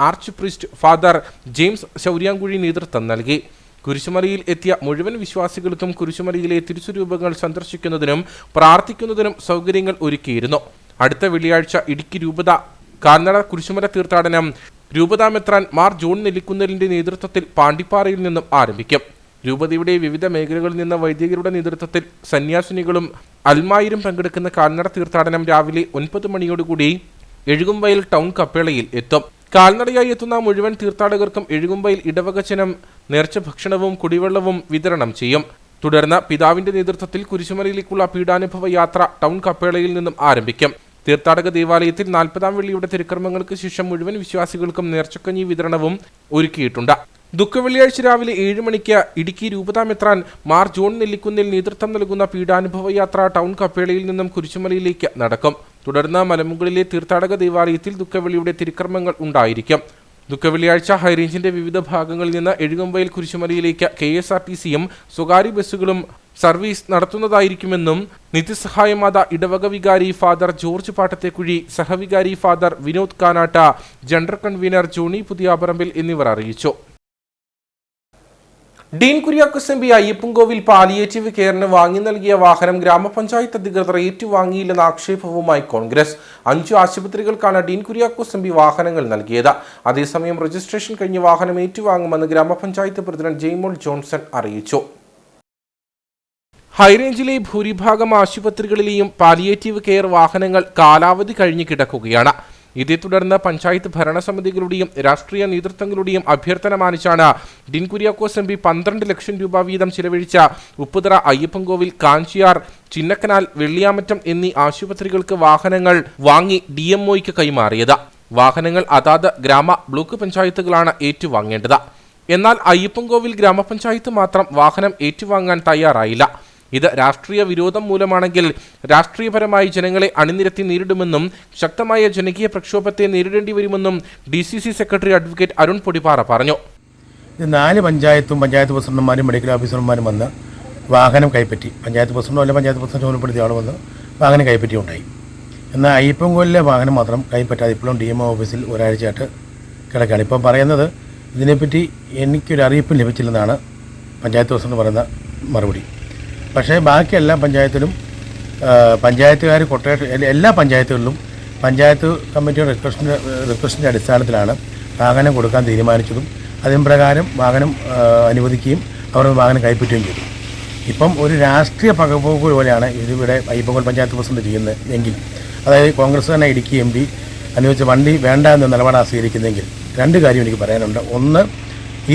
arch priest father James Shouryamkuzhi നേതൃത്വം നൽകി. കുരിശുമലയിൽ എത്തിയ മുഴുവൻ വിശ്വാസികൾക്കും കുരിശുമലയിലെ തിരുസ്വരൂപങ്ങൾ സന്ദർശിക്കുന്നതിനും പ്രാർത്ഥിക്കുന്നതിനും സൗകര്യങ്ങൾ ഒരുക്കിയിരുന്നു. അടുത്ത വെള്ളിയാഴ്ച ഇടുക്കി രൂപത കാൽനട കുരിശുമല തീർത്ഥാടനം രൂപതാമെത്രാൻ മാർ ജോൺ നെല്ലിക്കുന്നലിന്റെ നേതൃത്വത്തിൽ പാണ്ടിപ്പാറയിൽ നിന്നും ആരംഭിക്കും. രൂപതയുടെ വിവിധ മേഖലകളിൽ നിന്ന് വൈദികരുടെ നേതൃത്വത്തിൽ സന്യാസിനികളും അൽമായരും പങ്കെടുക്കുന്ന കാൽനട തീർത്ഥാടനം രാവിലെ 9 മണിയോടുകൂടി എഴുകുംവയൽ ടൗൺ കപ്പേളയിൽ എത്തും. കാൽനടയായി എത്തുന്ന മുഴുവൻ തീർത്ഥാടകർക്കും എഴുകുംവയൽ ഇടവകച്ചനം നേർച്ച ഭക്ഷണവും കുടിവെള്ളവും വിതരണം ചെയ്യും. തുടർന്ന് പിതാവിന്റെ നേതൃത്വത്തിൽ കുരിശുമലയിലേക്കുള്ള പീഠാനുഭവ യാത്ര ടൗൺ കപ്പേളയിൽ നിന്നും ആരംഭിക്കും. തീർത്ഥാടക ദേവാലയത്തിൽ 40ാം വെള്ളിയുടെ തിരുക്കർമ്മങ്ങൾക്ക് ശേഷം മുഴുവൻ വിശ്വാസികൾക്കും നേർച്ചക്കഞ്ഞി വിതരണവും ഒരുക്കിയിട്ടുണ്ട്. ദുഃഖവെള്ളിയാഴ്ച രാവിലെ 7 മണിക്ക് ഇടുക്കി രൂപതാമെത്രാൻ മാർ ജോൺ നെല്ലിക്കുന്നിൽ നേതൃത്വം നൽകുന്ന പീഠാനുഭവ യാത്ര ടൗൺ കപ്പേളയിൽ നിന്നും കുരിശുമലയിലേക്ക് നടക്കും. തുടർന്ന് മലമുകളിലെ തീർത്ഥാടക ദേവാലയത്തിൽ ദുഃഖവെള്ളിയുടെ തിരുക്കർമ്മങ്ങൾ ഉണ്ടായിരിക്കും. ദുഃഖവെള്ളിയാഴ്ച ഹൈറേഞ്ചിന്റെ വിവിധ ഭാഗങ്ങളിൽ നിന്ന് എഴുകുംവയൽ കുരിശുമലയിലേക്ക് KSRTCയും സ്വകാര്യ ബസ്സുകളും സർവീസ് നടത്തുന്നതായിരിക്കുമെന്നും നിത്യസഹായമാത ഇടവക വികാരി ഫാദർ ജോർജ് പാട്ടത്തേക്കുഴി, സഹവികാരി father Vinod Kanatta, general convener Johny Puthiyaparambil എന്നിവർ അറിയിച്ചു. Dean Kuriakose MP Ayyappankovil palliative കെയറിന് വാങ്ങി നൽകിയ വാഹനം ഗ്രാമപഞ്ചായത്ത് അധികൃതർ ഏറ്റുവാങ്ങിയില്ലെന്ന ആക്ഷേപവുമായി കോൺഗ്രസ്. 5 ആശുപത്രികൾക്കാണ് ഡീൻ കുര്യാക്കോസ് MP വാഹനങ്ങൾ നൽകിയത്. അതേസമയം രജിസ്ട്രേഷൻ കഴിഞ്ഞ് വാഹനം ഏറ്റുവാങ്ങുമെന്ന് ഗ്രാമപഞ്ചായത്ത് പ്രസിഡന്റ് ജെയ്മോൾ ജോൺസൺ അറിയിച്ചു. ഹൈറേഞ്ചിലെ ഭൂരിഭാഗം ആശുപത്രികളിലെയും പാലിയേറ്റീവ് കെയർ വാഹനങ്ങൾ കാലാവധി കഴിഞ്ഞ് കിടക്കുകയാണ്. ഇതേ തുടർന്ന് പഞ്ചായത്ത് ഭരണസമിതികളുടെയും രാഷ്ട്രീയ നേതൃത്വങ്ങളുടെയും അഭ്യർത്ഥന മാനിച്ചാണ് ഡീൻ കുര്യാക്കോസ് MP 12 ലക്ഷം രൂപ വീതം ചിലവഴിച്ച ഉപ്പുതറ, അയ്യപ്പൻകോവിൽ, കാഞ്ചിയാർ, ചിന്നക്കനാൽ, വെള്ളിയാമറ്റം എന്നീ ആശുപത്രികൾക്ക് വാഹനങ്ങൾ വാങ്ങി DMOയ്ക്ക് കൈമാറിയത്. വാഹനങ്ങൾ അതാത് ഗ്രാമ ബ്ലോക്ക് പഞ്ചായത്തുകളാണ് ഏറ്റുവാങ്ങേണ്ടത്. എന്നാൽ അയ്യപ്പൻകോവിൽ ഗ്രാമപഞ്ചായത്ത് മാത്രം വാഹനം ഏറ്റുവാങ്ങാൻ തയ്യാറായില്ല. ഇത് രാഷ്ട്രീയ വിരോധം മൂലമാണെങ്കിൽ രാഷ്ട്രീയപരമായി ജനങ്ങളെ അണിനിരത്തി നേരിടുമെന്നും ശക്തമായ ജനകീയ പ്രക്ഷോഭത്തെ നേരിടേണ്ടി വരുമെന്നും DCC secretary advocate Arun Podippara പറഞ്ഞു. 4 പഞ്ചായത്തും പഞ്ചായത്ത് പ്രസിഡന്റുമാരും മെഡിക്കൽ ഓഫീസർമാരും വന്ന് വാഹനം കൈപ്പറ്റി. പഞ്ചായത്ത് പ്രസിഡന്റോ അല്ല പഞ്ചായത്ത് പ്രസിഡന്റ് ചുമതലപ്പെടുത്തിയ ആൾ വന്ന് വാഹനം കൈപ്പറ്റി ഉണ്ടായി. എന്നാൽ അയ്യപ്പൻകോവിലെ വാഹനം മാത്രം കൈപ്പറ്റാതെ ഇപ്പോഴും DMO ഓഫീസിൽ ഒരാഴ്ചയായിട്ട് കിടക്കുകയാണ്. ഇപ്പം പറയുന്നത് ഇതിനെപ്പറ്റി എനിക്കൊരു അറിയിപ്പും ലഭിച്ചില്ലെന്നാണ് പഞ്ചായത്ത് പ്രസിഡന്റ് പറയുന്ന മറുപടി. പക്ഷേ ബാക്കി എല്ലാ പഞ്ചായത്തിലും പഞ്ചായത്തുകാർ എല്ലാ പഞ്ചായത്തുകളിലും പഞ്ചായത്ത് കമ്മിറ്റിയുടെ റിക്വസ്റ്റിൻ്റെ അടിസ്ഥാനത്തിലാണ് വാഹനം കൊടുക്കാൻ തീരുമാനിച്ചതും അതിന് പ്രകാരം വാഹനം അനുവദിക്കുകയും അവർ വാഹനം കൈപ്പറ്റുകയും ചെയ്തു. ഇപ്പം ഒരു രാഷ്ട്രീയ പകപോക്ക് പോലെയാണ് ഇതിവിടെ അയ്യപ്പൻകോവിൽ പഞ്ചായത്ത് പ്രസിഡന്റ് ചെയ്യുന്നത് എങ്കിൽ, അതായത് കോൺഗ്രസ് തന്നെ ഇടുക്കി MP അനുവദിച്ച വണ്ടി വേണ്ട എന്ന നിലപാടാണ് സ്വീകരിക്കുന്നതെങ്കിൽ രണ്ട് കാര്യം എനിക്ക് പറയാനുണ്ട്. ഒന്ന്,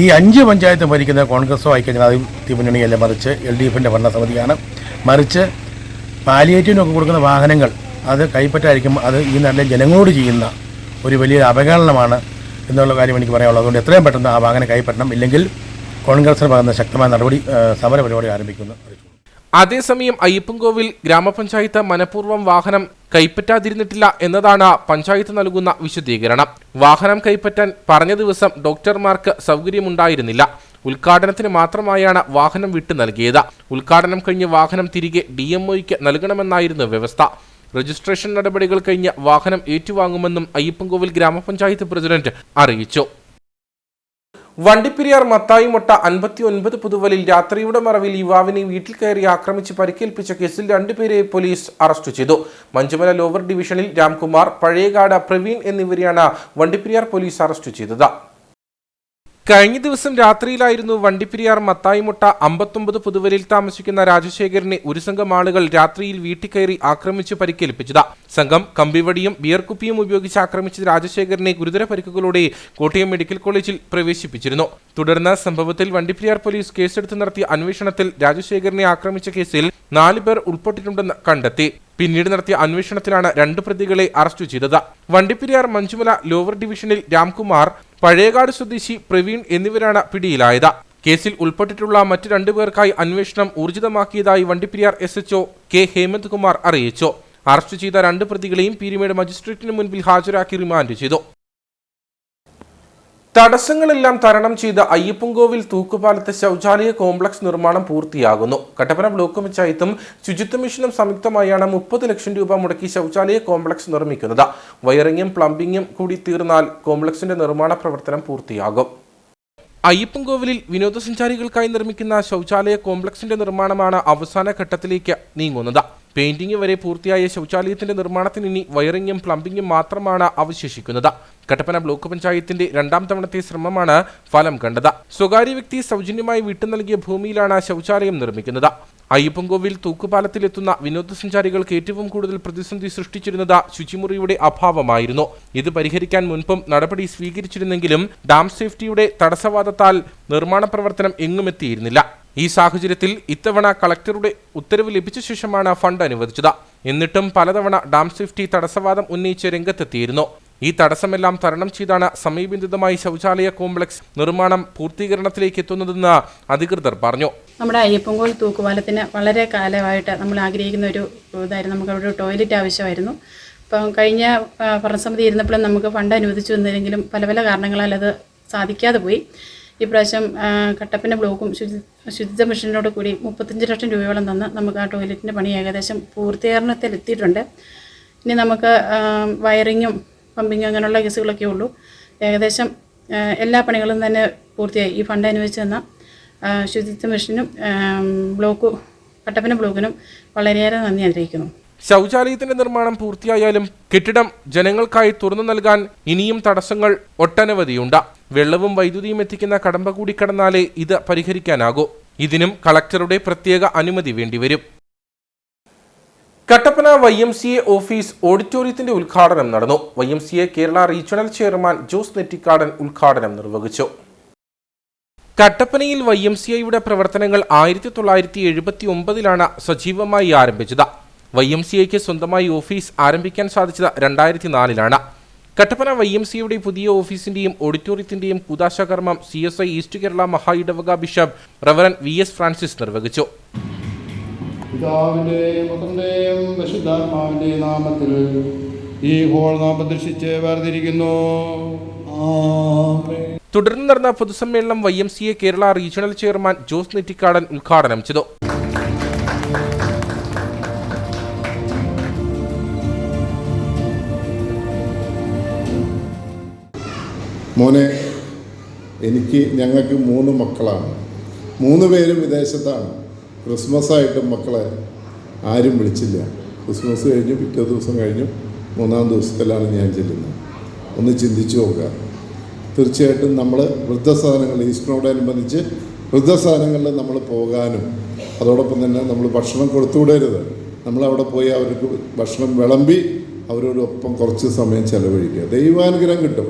ഈ 5 പഞ്ചായത്ത് ഭരിക്കുന്ന കോൺഗ്രസോ ഐക്യജനാധിപത്യ മുന്നണിയല്ല, മറിച്ച് LDFൻ്റെ ഭരണസമിതിയാണ്. മറിച്ച് പാലിയേറ്റീവിനൊക്കെ കൊടുക്കുന്ന വാഹനങ്ങൾ അത് കൈപ്പറ്റാതിരിക്കുമ്പോൾ അത് ഈ നാട്ടിലെ ജനങ്ങളോട് ചെയ്യുന്ന ഒരു വലിയ അവഹേളനമാണ് എന്നുള്ള കാര്യം എനിക്ക് പറയാനുള്ളത്. അതുകൊണ്ട് എത്രയും പെട്ടെന്ന് ആ വാഹനം കൈപ്പറ്റണം, ഇല്ലെങ്കിൽ കോൺഗ്രസിന് പകർന്ന ശക്തമായ സമര പരിപാടി ആരംഭിക്കുന്നു. അതേസമയം അയ്യപ്പൻകോവിൽ ഗ്രാമപഞ്ചായത്ത് മനഃപൂർവ്വം വാഹനം കൈപ്പറ്റാതിരുന്നിട്ടില്ല എന്നതാണ് പഞ്ചായത്ത് നൽകുന്ന വിശദീകരണം. വാഹനം കൈപ്പറ്റാൻ പറഞ്ഞ ദിവസം ഡോക്ടർമാർക്ക് സൗകര്യമുണ്ടായിരുന്നില്ല. ഉദ്ഘാടനത്തിന് മാത്രമായാണ് വാഹനം വിട്ടു നൽകിയത്. ഉദ്ഘാടനം കഴിഞ്ഞ് വാഹനം തിരികെ DMOയ്ക്ക് നൽകണമെന്നായിരുന്നു വ്യവസ്ഥ. രജിസ്ട്രേഷൻ നടപടികൾ കഴിഞ്ഞ് വാഹനം ഏറ്റുവാങ്ങുമെന്നും അയ്യപ്പൻകോവിൽ ഗ്രാമപഞ്ചായത്ത് പ്രസിഡന്റ് അറിയിച്ചു. വണ്ടിപ്പെരിയാർ മത്തായിമൊട്ട 59 പുതുവലിൽ രാത്രിയുടെ മറവിൽ യുവാവിനെ വീട്ടിൽ കയറി ആക്രമിച്ച് പരിക്കേൽപ്പിച്ച കേസിൽ 2 പേരെ പോലീസ് അറസ്റ്റ് ചെയ്തു. മഞ്ചുമല ലോവർ ഡിവിഷനിൽ രാംകുമാർ, പഴയകാട് പ്രവീൺ എന്നിവരെയാണ് വണ്ടിപ്പെരിയാർ പോലീസ് അറസ്റ്റ് ചെയ്തത്. കഴിഞ്ഞ ദിവസം രാത്രിയിലായിരുന്നു വണ്ടിപ്പെരിയാർ മത്തായിമുട്ട 59 പുതുവലിൽ താമസിക്കുന്ന രാജശേഖരനെ ഒരു സംഘം ആളുകൾ രാത്രിയിൽ വീട്ടിൽ കയറി ആക്രമിച്ച് പരിക്കേൽപ്പിച്ചത്. സംഘം കമ്പിവടിയും ബിയർ കുപ്പിയും ഉപയോഗിച്ച് ആക്രമിച്ച രാജശേഖരനെ ഗുരുതര പരിക്കുകളോടെ കോട്ടയം മെഡിക്കൽ കോളേജിൽ പ്രവേശിപ്പിച്ചിരുന്നു. തുടർന്ന് സംഭവത്തിൽ വണ്ടിപ്പെരിയാർ പോലീസ് കേസെടുത്ത് നടത്തിയ അന്വേഷണത്തിൽ രാജശേഖരനെ ആക്രമിച്ച കേസിൽ 4 പേർ ഉൾപ്പെട്ടിട്ടുണ്ടെന്ന് കണ്ടെത്തി. പിന്നീട് നടത്തിയ അന്വേഷണത്തിലാണ് 2 പ്രതികളെ അറസ്റ്റ് ചെയ്തത്. വണ്ടിപ്പെരിയാർ മഞ്ചുമല ലോവർ ഡിവിഷനിൽ രാംകുമാർ, പഴയകാട് സ്വദേശി പ്രവീൺ എന്നിവരാണ് പിടിയിലായത്. കേസിൽ ഉൾപ്പെട്ടിട്ടുള്ള മറ്റ് 2 പേർക്കായി അന്വേഷണം ഊർജിതമാക്കിയതായി വണ്ടിപ്പെരിയാർ SHO K ഹേമന്ത് കുമാർ അറിയിച്ചു. അറസ്റ്റ് ചെയ്ത 2 പ്രതികളെയും പീരുമേട് മജിസ്ട്രേറ്റിന് മുൻപിൽ ഹാജരാക്കി റിമാൻഡ് ചെയ്തു. തടസ്സങ്ങളെല്ലാം തരണം ചെയ്ത് അയ്യപ്പൻകോവിൽ തൂക്കുപാലത്ത് ശൗചാലയ കോംപ്ലക്സ് നിർമ്മാണം പൂർത്തിയാകുന്നു. കട്ടപ്പന ബ്ലോക്ക് പഞ്ചായത്തും ശുചിത്വ മിഷനും സംയുക്തമായാണ് 30 ലക്ഷം രൂപ മുടക്കി ശൗചാലയ കോംപ്ലക്സ് നിർമ്മിക്കുന്നത്. വയറിങ്ങും പ്ലംബിങ്ങും കൂടി തീർന്നാൽ കോംപ്ലക്സിന്റെ നിർമ്മാണ പ്രവർത്തനം പൂർത്തിയാകും. അയ്യപ്പൻകോവിലിൽ വിനോദസഞ്ചാരികൾക്കായി നിർമ്മിക്കുന്ന ശൗചാലയ കോംപ്ലക്സിന്റെ നിർമ്മാണമാണ് അവസാന ഘട്ടത്തിലേക്ക് നീങ്ങുന്നത്. പെയിന്റിംഗ് വരെ പൂർത്തിയായ ശൗചാലയത്തിന്റെ നിർമ്മാണത്തിന് ഇനി വയറിങ്ങും പ്ലംബിങ്ങും മാത്രമാണ് അവശേഷിക്കുന്നത്. കട്ടപ്പന ബ്ലോക്ക് പഞ്ചായത്തിന്റെ 2ാം തവണത്തെ ശ്രമമാണ് ഫലം കണ്ടത്. സ്വകാര്യ വ്യക്തി സൗജന്യമായി വിട്ടു നൽകിയ ഭൂമിയിലാണ് ശൗചാലയം നിർമ്മിക്കുന്നത്. അയ്യപ്പൻകോവിൽ തൂക്കുപാലത്തിലെത്തുന്ന വിനോദസഞ്ചാരികൾക്ക് ഏറ്റവും കൂടുതൽ പ്രതിസന്ധി സൃഷ്ടിച്ചിരുന്നത് ശുചിമുറിയുടെ അഭാവമായിരുന്നു. ഇത് പരിഹരിക്കാൻ മുൻപും നടപടി സ്വീകരിച്ചിരുന്നെങ്കിലും ഡാം സേഫ്റ്റിയുടെ തടസ്സവാദത്താൽ നിർമ്മാണ പ്രവർത്തനം എങ്ങുമെത്തിയിരുന്നില്ല. ഈ സാഹചര്യത്തിൽ ഇത്തവണ കളക്ടറുടെ ഉത്തരവ് ലഭിച്ച ശേഷമാണ് ഫണ്ട് അനുവദിച്ചത്. എന്നിട്ടും പലതവണ ഡാം സേഫ്റ്റി തടസ്സവാദം ഉന്നയിച്ച് രംഗത്തെത്തിയിരുന്നു. ഈ തടസ്സമെല്ലാം തരണം ചെയ്താണ് സമയബന്ധിതമായി ശൗചാലയ കോംപ്ലക്സ് നിർമ്മാണം പൂർത്തീകരണത്തിലേക്ക് എത്തുന്നതെന്ന് അധികൃതർ പറഞ്ഞു. നമ്മുടെ അയ്യപ്പൻകോവിൽ തൂക്കുപാലത്തിന് വളരെ കാലമായിട്ട് നമ്മൾ ആഗ്രഹിക്കുന്ന ഒരു ഇതായിരുന്നു. നമുക്ക് അവിടെ ഒരു ടോയ്ലറ്റ് ആവശ്യമായിരുന്നു. അപ്പം കഴിഞ്ഞ ഭരണസമിതി ഇരുന്നപ്പോഴും നമുക്ക് ഫണ്ട് അനുവദിച്ചു വന്നില്ലെങ്കിലും പല പല കാരണങ്ങളാൽ അത് സാധിക്കാതെ പോയി. ഈ പ്രാവശ്യം കട്ടപ്പന ബ്ലോക്കും ശുചിത്വ മിഷനോട് കൂടി 35 ലക്ഷം രൂപയോളം തന്ന് നമുക്ക് ആ ടോയ്ലറ്റിൻ്റെ പണി ഏകദേശം പൂർത്തീകരണത്തിലെത്തിയിട്ടുണ്ട്. ഇനി നമുക്ക് വയറിങ്ങും പമ്പിങ്ങും അങ്ങനെയുള്ള കേസുകളൊക്കെ ഉള്ളൂ. ഏകദേശം എല്ലാ പണികളും തന്നെ പൂർത്തിയായി. ഈ ഫണ്ട് അനുവദിച്ച് തന്ന ശുചിത്വ മിഷനും കട്ടപ്പന ബ്ലോക്കിനും വളരെയേറെ നന്ദി അറിയിക്കുന്നു. ശൗചാലയത്തിന്റെ നിർമ്മാണം പൂർത്തിയായാലും കെട്ടിടം ജനങ്ങൾക്കായി തുറന്നു നൽകാൻ ഇനിയും തടസ്സങ്ങൾ ഒട്ടനവധിയുണ്ട്. വെള്ളവും വൈദ്യുതിയും എത്തിക്കുന്ന കടമ്പ കൂടി കടന്നാലേ ഇത് പരിഹരിക്കാനാകൂ. ഇതിനും കളക്ടറുടെ പ്രത്യേക അനുമതി വേണ്ടിവരും. കട്ടപ്പന YMCA ഓഫീസ് ഓഡിറ്റോറിയത്തിന്റെ ഉദ്ഘാടനം നടന്നു. YMCA Kerala regional chairman Jose Nettikkadan ഉദ്ഘാടനം നിർവഹിച്ചു. കട്ടപ്പനയിൽ YMCAയുടെ പ്രവർത്തനങ്ങൾ 1979 സജീവമായി ആരംഭിച്ചത്. YMCAയ്ക്ക് സ്വന്തമായി ഓഫീസ് ആരംഭിക്കാൻ സാധിച്ചത് 2004 കട്ടപ്പന YMCAയുടെ പുതിയ ഓഫീസിന്റെയും ഓഡിറ്റോറിയത്തിന്റെയും കൂദാശകർമ്മം CSI ഈസ്റ്റ് കേരള മഹാ ഇടവക ബിഷപ്പ് റവറൻ VS ഫ്രാൻസിസ് നിർവഹിച്ചു. പിതാവിന്റെയും പുത്രന്റെയും പരിശുദ്ധാത്മാവിന്റെയും നാമത്തിൽ ഈ ഹോൾ നാം പ്രതിഷ്ഠിച്ച് വേർതിരിക്കുന്നു. തുടർന്ന് നടന്ന പൊതുസമ്മേളനം YMCA Kerala regional chairman Jose Nettikkadan ഉദ്ഘാടനം ചെയ്തു. മോനെ, ഞങ്ങൾക്ക് 3 മക്കളാണ്. 3 പേരും വിദേശത്താണ്. ക്രിസ്മസായിട്ടും മക്കളെ ആരും വിളിച്ചില്ല. ക്രിസ്മസ് കഴിഞ്ഞു, പിറ്റേ ദിവസം കഴിഞ്ഞു, 3-ാം ദിവസത്തിലാണ് ഞാൻ ചെല്ലുന്നത്. ഒന്ന് ചിന്തിച്ചു നോക്കുക. തീർച്ചയായിട്ടും നമ്മൾ വൃദ്ധസദനങ്ങളിൽ ഈസ്റ്ററിനോടനുബന്ധിച്ച് വൃദ്ധസദനങ്ങളിൽ നമ്മൾ പോകാനും അതോടൊപ്പം തന്നെ നമ്മൾ ഭക്ഷണം കൊടുത്തുവിടരുത്. നമ്മളവിടെ പോയി അവർക്ക് ഭക്ഷണം വിളമ്പി അവരോടൊപ്പം കുറച്ച് സമയം ചെലവഴിക്കുക. ദൈവാനുഗ്രഹം കിട്ടും.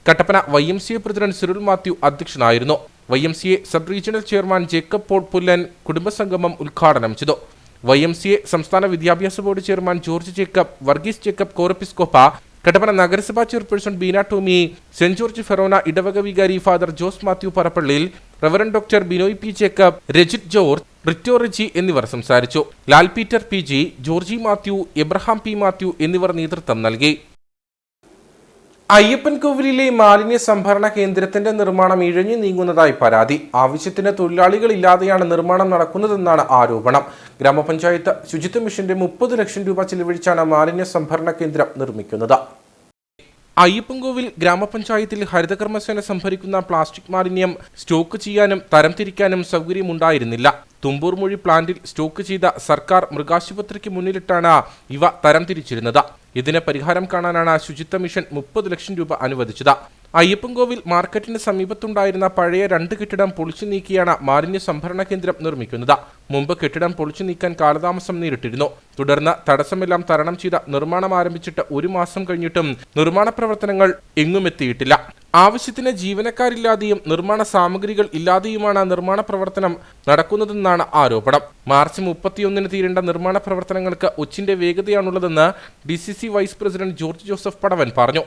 Kattappana YMCA president Cyril Mathew അധ്യക്ഷനായിരുന്നു. YMCA sub regional chairman Jacob Paul Pullan കുടുംബസംഗമം ഉദ്ഘാടനം ചെയ്തു. YMCA സംസ്ഥാന വിദ്യാഭ്യാസ board chairman George Jacob, Varghese Jacob Corepiscopa, Kattappana നഗരസഭാ chairperson Beena Tomy, saint George forane ഇടവക വികാരി father Jose Mathew Parappallil, reverend doctor Binoy P Jacob, Rajith George, Ritto Reji എന്നിവർ സംസാരിച്ചു. Lal Peter PG, Georgy Mathew, Abraham P Mathew എന്നിവർ നേതൃത്വം നൽകി. അയ്യപ്പൻകോവിലിലെ മാലിന്യ സംഭരണ കേന്ദ്രത്തിന്റെ നിർമ്മാണം ഇഴഞ്ഞു നീങ്ങുന്നതായി പരാതി. ആവശ്യത്തിന് തൊഴിലാളികളില്ലാതെയാണ് നിർമ്മാണം നടക്കുന്നതെന്നാണ് ആരോപണം. ഗ്രാമപഞ്ചായത്ത് ശുചിത്വ മിഷന്റെ 30 ലക്ഷം രൂപ ചിലവഴിച്ചാണ് മാലിന്യ സംഭരണ കേന്ദ്രം നിർമ്മിക്കുന്നത്. അയ്യപ്പൻകോവിൽ ഗ്രാമപഞ്ചായത്തിൽ ഹരിതകർമ്മസേന സംഭരിക്കുന്ന പ്ലാസ്റ്റിക് മാലിന്യം സ്റ്റോക്ക് ചെയ്യാനും തരംതിരിക്കാനും സൗകര്യമുണ്ടായിരുന്നില്ല. തുമ്പൂർമൊഴി പ്ലാന്റിൽ സ്റ്റോക്ക് ചെയ്ത സർക്കാർ മൃഗാശുപത്രിക്ക് മുന്നിലിട്ടാണ് ഇവ തരംതിരിച്ചിരുന്നത്. ഇതിന് പരിഹാരം കാണാനാണ് ശുചിത്വ മിഷൻ 30 ലക്ഷം രൂപ അനുവദിച്ചത്. അയ്യപ്പൻകോവിൽ മാർക്കറ്റിന് സമീപത്തുണ്ടായിരുന്ന പഴയ 2 കെട്ടിടം പൊളിച്ചു നീക്കിയാണ് മാലിന്യ സംഭരണ കേന്ദ്രം നിർമ്മിക്കുന്നത്. മുമ്പ് കെട്ടിടം പൊളിച്ചു നീക്കാൻ കാലതാമസം നേരിട്ടിരുന്നു. തുടർന്ന് തടസ്സമെല്ലാം തരണം ചെയ്ത നിർമ്മാണം ആരംഭിച്ചിട്ട് 1 മാസം കഴിഞ്ഞിട്ടും നിർമ്മാണ പ്രവർത്തനങ്ങൾ എങ്ങുമെത്തിയിട്ടില്ല. ആവശ്യത്തിന് ജീവനക്കാരില്ലാതെയും നിർമ്മാണ സാമഗ്രികൾ ഇല്ലാതെയുമാണ് നിർമ്മാണ പ്രവർത്തനം നടക്കുന്നതെന്നാണ് ആരോപണം. മാർച്ച് 31-ന് തീരേണ്ട നിർമ്മാണ പ്രവർത്തനങ്ങൾക്ക് ഉച്ചിന്റെ വേഗതയാണുള്ളതെന്ന് DCC vice president George Joseph Padavan പറഞ്ഞു.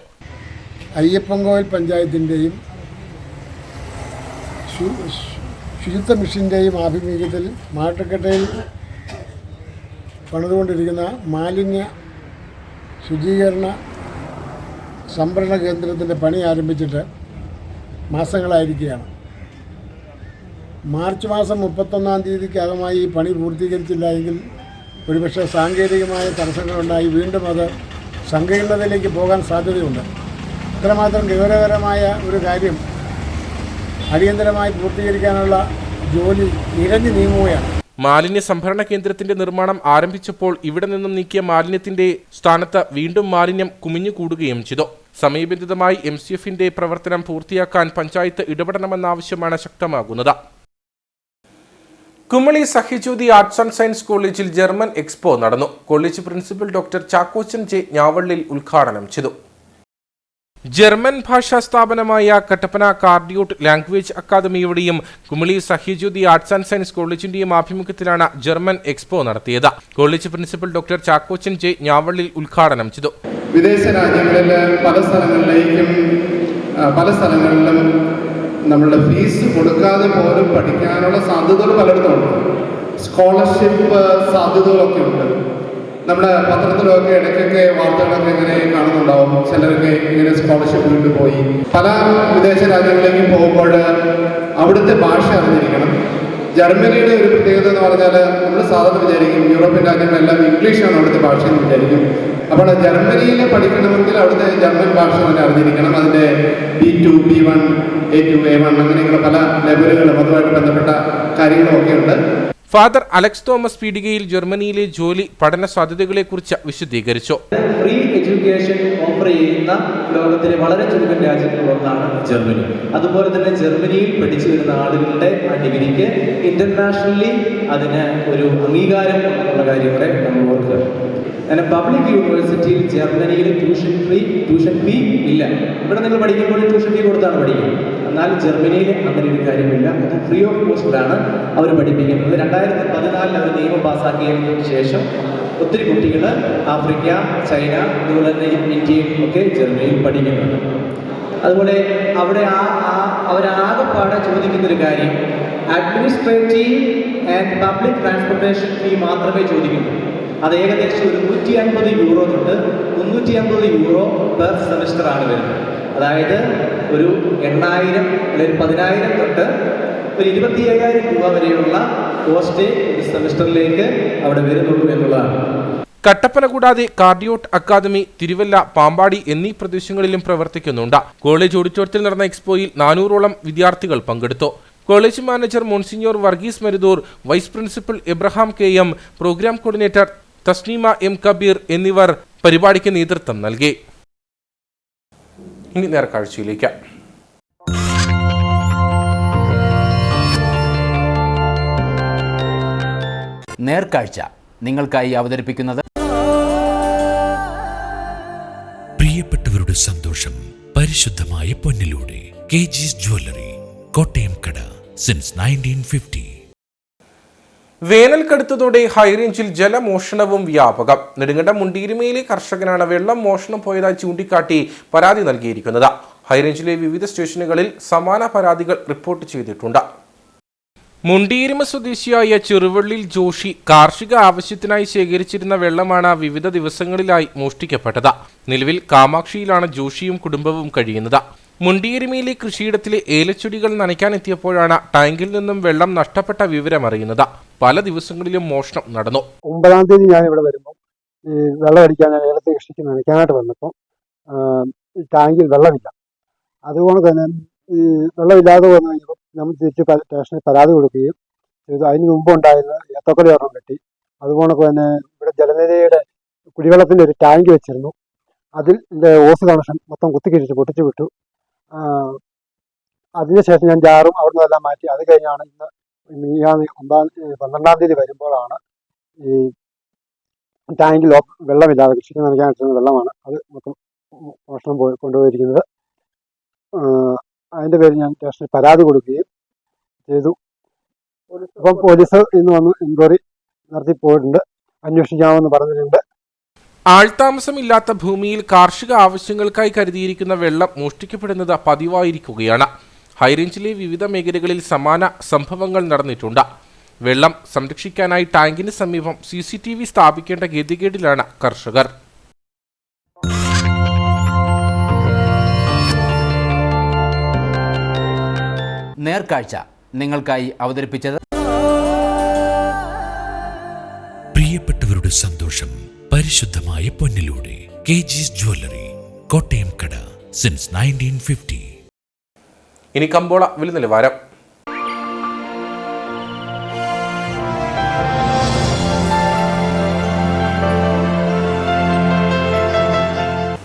അയ്യപ്പൻകോവിൽ പഞ്ചായത്തിൻ്റെയും ശുചിത്വ മിഷൻ്റെയും ആഭിമുഖ്യത്തിൽ മാട്ടുക്കട്ടയിൽ പണിതുകൊണ്ടിരിക്കുന്ന മാലിന്യ ശുചീകരണ സംഭരണ കേന്ദ്രത്തിൻ്റെ പണി ആരംഭിച്ചിട്ട് മാസങ്ങളായിരിക്കുകയാണ്. മാർച്ച് മാസം 31-ാം തീയതിക്കകമായി ഈ പണി പൂർത്തീകരിച്ചില്ല എങ്കിൽ ഒരുപക്ഷെ സാങ്കേതികമായ തടസ്സങ്ങളുണ്ടായി വീണ്ടും അത് സങ്കീർണതയിലേക്ക് പോകാൻ സാധ്യതയുണ്ട്. ഇത്രമാത്രം ഗൗരവകരമായ ഒരു കാര്യം അടിയന്തരമായി പൂർത്തീകരിക്കാനുള്ള ജോലി ഇഴഞ്ഞു നീങ്ങുകയാണ്. മാലിന്യ സംഭരണ കേന്ദ്രത്തിന്റെ നിർമ്മാണം ആരംഭിച്ചപ്പോൾ ഇവിടെ നിന്നും നീക്കിയ മാലിന്യത്തിന്റെ സ്ഥാനത്ത് വീണ്ടും മാലിന്യം കുമിഞ്ഞുകൂടുകയും ചെയ്തു. സമയബന്ധിതമായി MCFന്റെ പ്രവർത്തനം പൂർത്തിയാക്കാൻ പഞ്ചായത്ത് ഇടപെടണമെന്ന ആവശ്യമാണ് ശക്തമാകുന്നത്. Kumily Sahyajyothi arts and science കോളേജിൽ ജർമ്മൻ എക്സ്പോ നടന്നു. College principal doctor Chackochan J Njavallil ഉദ്ഘാടനം ചെയ്തു. ജർമ്മൻ ഭാഷാ സ്ഥാപനമായ കട്ടപ്പന കാർഡിയോട്ട് ലാംഗ്വേജ് അക്കാദമിയുടെയും Kumily Sahyajyothi arts and science കോളേജിന്റെയും ആഭിമുഖ്യത്തിലാണ് ജർമ്മൻ എക്സ്പോ നടത്തിയത്. College principal doctor Chackochan J Njavallil ഉദ്ഘാടനം ചെയ്തു. വിദേശ രാജ്യങ്ങളിൽ പല സ്ഥലങ്ങളിലും നമ്മളുടെ ഫീസ് കൊടുക്കാതെ പോലും പഠിക്കാനുള്ള സാധ്യതകൾ പലയിടത്തുണ്ട്. സ്കോളർഷിപ്പ് സാധ്യതകളൊക്കെ ഉണ്ട്. നമ്മുടെ പത്രത്തിലൊക്കെ ഇടയ്ക്കൊക്കെ വാർത്തകളൊക്കെ ഇങ്ങനെ കാണുന്നുണ്ടാവും. ചിലരൊക്കെ ഇങ്ങനെ സ്കോളർഷിപ്പ് കൊണ്ട് പോയി പല വിദേശ രാജ്യങ്ങളിലേക്ക് പോകുമ്പോൾ അവിടുത്തെ ഭാഷ അറിഞ്ഞിരിക്കണം. ജർമ്മനിയുടെ ഒരു പ്രത്യേകത എന്ന് പറഞ്ഞാൽ നമ്മൾ സാധാരണ വിചാരിക്കും യൂറോപ്യൻ രാജ്യങ്ങളെല്ലാം ഇംഗ്ലീഷാണ് അവിടുത്തെ ഭാഷ എന്ന് വിചാരിക്കും. അപ്പോൾ ജർമ്മനിയിൽ പഠിക്കണമെങ്കിൽ അവിടുത്തെ ജർമ്മൻ ഭാഷ തന്നെ അറിഞ്ഞിരിക്കണം. അതിൻ്റെ B2, B1, A2, A1 അങ്ങനെയുള്ള പല ലെവലുകളും അതുമായിട്ട് ബന്ധപ്പെട്ട കാര്യങ്ങളൊക്കെ ഉണ്ട്. ഫാദർ അലക്സ് തോമസ് പീടികയിൽ ജർമ്മനിയിലെ ജോലി പഠന സാധ്യതകളെക്കുറിച്ച് വിശദീകരിച്ചു. ഫ്രീ എഡ്യൂക്കേഷൻ ഓഫർ ചെയ്യുന്ന ലോകത്തിലെ വളരെ ചുരുക്കം രാജ്യങ്ങളിൽ ഒന്നാണ് ജർമ്മനി. അതുപോലെ തന്നെ ജർമ്മനിയിൽ പഠിച്ചു വരുന്ന ആളുകളുടെ ആ ഡിഗ്രിക്ക് ഇന്റർനാഷണലി അതിന് ഒരു അംഗീകാരം എന്നുള്ള കാര്യം കൂടെ നമ്മൾ ഓർക്കുക. അങ്ങനെ പബ്ലിക് യൂണിവേഴ്സിറ്റിയിൽ ജർമ്മനിയിൽ ട്യൂഷൻ ഫീ ഇല്ല. ഇവിടെ നിങ്ങൾ പഠിക്കുമ്പോൾ ട്യൂഷൻ ഫീ കൊടുത്താണ് പഠിക്കുന്നത്. എന്നാൽ ജർമ്മനിയിൽ അങ്ങനെ ഒരു കാര്യമില്ല. അത് ഫ്രീ ഓഫ് കോസ്റ്റിലാണ് അവർ പഠിപ്പിക്കുന്നത്. 2014 അവർ നിയമം പാസ്സാക്കിയതിനു ശേഷം ഒത്തിരി കുട്ടികൾ ആഫ്രിക്ക, ചൈന, അതുപോലെ തന്നെ ഇന്ത്യയിൽ ഒക്കെ ജർമ്മനിയിൽ പഠിക്കുന്നുണ്ട്. അതുപോലെ അവിടെ അവരാകെപ്പാടെ ചോദിക്കുന്നൊരു കാര്യം administrative and public transportation fee മാത്രമേ ചോദിക്കുന്നു. അത് ഏകദേശം ഒരു 150 യൂറോ തൊട്ട് 350 യൂറോ പെർ സെമിസ്റ്ററാണ് വരുന്നത്. അതായത് ഒരു 8,000 അല്ലെങ്കിൽ 10,000 തൊട്ട് ഒരു 25,000 രൂപ വരെയുള്ള കോസ്റ്റ് ഒരു സെമിസ്റ്ററിലേക്ക് അവിടെ വരുന്നുള്ളൂ എന്നുള്ളതാണ്. കട്ടപ്പന കൂടാതെ കാർഡിയോട്ട് അക്കാദമി, തിരുവല്ല, പാമ്പാടി എന്നീ പ്രദേശങ്ങളിലും പ്രവർത്തിക്കുന്നുണ്ട്. കോളേജ് ഓഡിറ്റോറിയത്തിൽ നടന്ന എക്സ്പോയിൽ 400ഓളം വിദ്യാർത്ഥികൾ പങ്കെടുത്തു. College manager monsignor Varghese Marudoor, vice principal Abraham KM, programme coordinator Thasneema M Kabeer എന്നിവർ പരിപാടിക്ക് നേതൃത്വം നൽകി. ഇനി നേർക്കാഴ്ചയിലേക്ക്. നേർക്കാഴ്ച നിങ്ങൾക്കായി അവതരിപ്പിക്കുന്നത് പ്രിയപ്പെട്ടവരുടെ സന്തോഷം പരിശുദ്ധമായ പൊന്നിലൂടെ KG's ജ്വല്ലറി, കോട്ടയം കട, സിൻസ് 1950. വേനൽ കടുത്തതോടെ ഹൈറേഞ്ചിൽ ജലമോഷണവും വ്യാപകം. നെടുങ്കണ്ടം മുണ്ടീരിമയിലെ കർഷകനാണ് വെള്ളം മോഷണം പോയതായി ചൂണ്ടിക്കാട്ടി പരാതി നൽകിയിരിക്കുന്നത്. ഹൈറേഞ്ചിലെ വിവിധ സ്റ്റേഷനുകളിൽ സമാന പരാതികൾ റിപ്പോർട്ട് ചെയ്തിട്ടുണ്ട്. മുണ്ടീരിമ സ്വദേശിയായ ചെറുവള്ളിൽ ജോഷി കാർഷിക ആവശ്യത്തിനായി ശേഖരിച്ചിരുന്ന വെള്ളമാണ് വിവിധ ദിവസങ്ങളിലായി മോഷ്ടിക്കപ്പെട്ടത്. നിലവിൽ കാമാക്ഷിയിലാണ് ജോഷിയും കുടുംബവും കഴിയുന്നത്. മുണ്ടീരിമയിലെ കൃഷിയിടത്തിലെ ഏലച്ചെടികൾ നനയ്ക്കാനെത്തിയപ്പോഴാണ് ടാങ്കിൽ നിന്നും വെള്ളം നഷ്ടപ്പെട്ട വിവരം അറിയുന്നത്. പല ദിവസങ്ങളിലും മോഷണം നടന്നു. 9-ാം തീയതി ഞാൻ ഇവിടെ വരുമ്പോൾ ഈ വെള്ളം അടിക്കാൻ ഏലത്തെ കൃഷിക്ക് നനയ്ക്കാനായിട്ട് വന്നപ്പോൾ ടാങ്കിൽ വെള്ളമില്ല. അതുകൊണ്ട് തന്നെ ഈ വെള്ളമില്ലാതെ വന്നു കഴിഞ്ഞപ്പോൾ നമ്മൾ തിരിച്ച് സ്റ്റേഷനിൽ പരാതി കൊടുക്കുകയും ചെയ്തു. അതിന് മുമ്പ് ഉണ്ടായിരുന്ന ഏത്തക്കൊല ഒരെണ്ണം കിട്ടി. അതുപോലെ തന്നെ ഇവിടെ ജലനിധിയുടെ കുടിവെള്ളത്തിൻ്റെ ഒരു ടാങ്ക് വെച്ചിരുന്നു. അതിൽ ഓസ് കണക്ഷൻ മൊത്തം കുത്തിക്കിഴിച്ച് പൊട്ടിച്ചു വിട്ടു. അതിനുശേഷം ഞാൻ ജാറും അവിടെ നിന്നെല്ലാം മാറ്റി. അത് കഴിഞ്ഞാണ് ഇന്ന് 12-ാം തീയതി വരുമ്പോഴാണ് ഈ ടാങ്കിൽ വെള്ളമില്ലാതെ കൃഷിക്ക് നനയ്ക്കാൻ കിട്ടുന്ന വെള്ളമാണ് അത് മൊത്തം മോഷണം കൊണ്ടുപോയിരിക്കുന്നത്. അതിൻ്റെ പേരിൽ ഞാൻ സ്റ്റേഷനിൽ പരാതി കൊടുക്കുകയും ചെയ്തു. ഇപ്പം പോലീസ് ഇന്ന് വന്ന് എൻക്വയറി നടത്തി പോയിട്ടുണ്ട്. അന്വേഷിക്കാമെന്ന് പറഞ്ഞിട്ടുണ്ട്. ആൾതാമസമില്ലാത്ത ഭൂമിയിൽ കാർഷിക ആവശ്യങ്ങൾക്കായി കരുതിയിരിക്കുന്ന വെള്ളം മോഷ്ടിക്കപ്പെടുന്നത് പതിവായിരിക്കുകയാണ്. ഹൈറേഞ്ചിലെ വിവിധ മേഖലകളിൽ സമാന സംഭവങ്ങൾ നടന്നിട്ടുണ്ട്. വെള്ളം സംരക്ഷിക്കാനായി ടാങ്കിന് സമീപം CCTV സ്ഥാപിക്കേണ്ട ഗതികേടിലാണ് കർഷകർ. നേർക്കാഴ്ച നിങ്ങൾക്കായി അവതരിപ്പിച്ചത് പ്രിയപ്പെട്ടവരുടെ സന്തോഷം പരിശുദ്ധമായ പൊന്നിലൂടെ KG's ജ്വല്ലറി, കോട്ടയം കട, സിൻസ് 1950. ഇനി കമ്പോള വില നിലവാരം.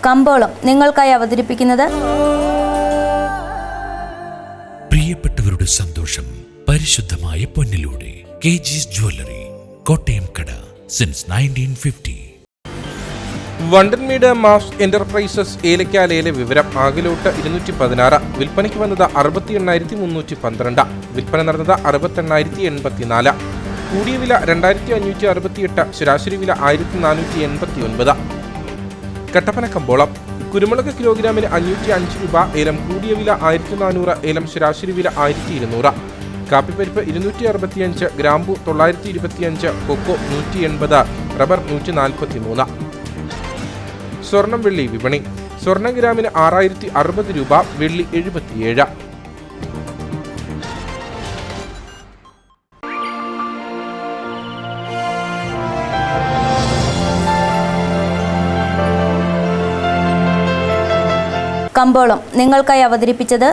കമ്പോളം നിങ്ങൾക്കായി അവതരിപ്പിക്കുന്നത് പ്രിയപ്പെട്ടവരുടെ സന്തോഷം പരിശുദ്ധമായ പൊന്നിലൂടെ KG's ജ്വല്ലറി, കോട്ടയം കട, സിൻസ് 1950. വണ്ടൻമേട് മാസ് എന്റർപ്രൈസസ് ഏലക്കാലയിലെ വിവരം. ആകലോട്ട് 216, വിൽപ്പനയ്ക്ക് വന്നത് 68,312, വിൽപ്പന നടന്നത് 68,084. കൂടിയ വില 2,568, ശരാശരി വില 1,489. കട്ടപ്പന കമ്പോളം. കുരുമുളക് കിലോഗ്രാമിന് 505 രൂപ, ഏലം കൂടിയ വില 1,400, ഏലം ശരാശരി വില 1,200. കാപ്പിപ്പരിപ്പ് 265, ഗ്രാമ്പു 925, കൊക്കോ 180, റബ്ബർ 143. സ്വർണം വെള്ളി വിപണി. സ്വർണ്ണ ഗ്രാമിന് 6,060 രൂപ, വെള്ളി 77. കമ്പോളം നിങ്ങൾക്കായി അവതരിപ്പിച്ചത്